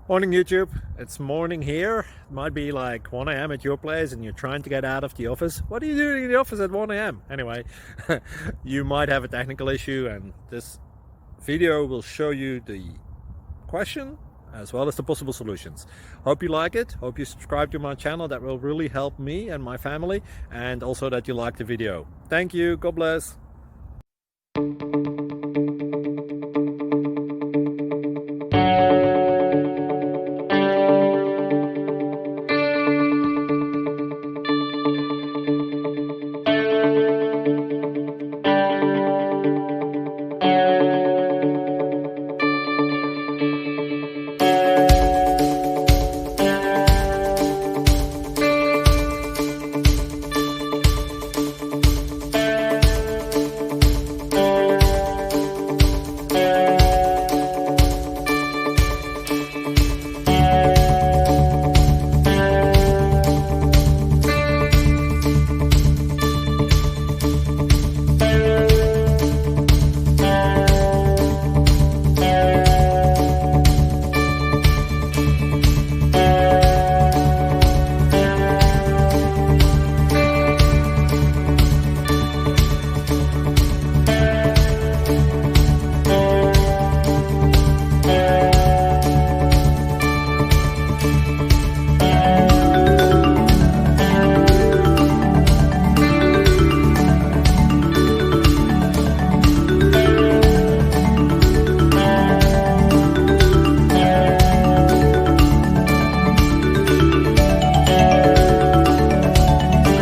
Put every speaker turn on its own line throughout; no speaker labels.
Morning YouTube, it's morning here. It might be like 1 a.m. at your place and you're trying to get out of the office. What are you doing in the office at 1 a.m.? Anyway, you might have a technical issue and this video will show you the question as well as the possible solutions. Hope you like it, hope you subscribe to my channel. That will really help me and my family, and also that you like the video. Thank you, God bless.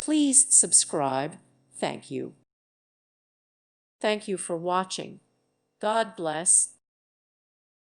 Please subscribe. Thank you. Thank you for watching. God bless.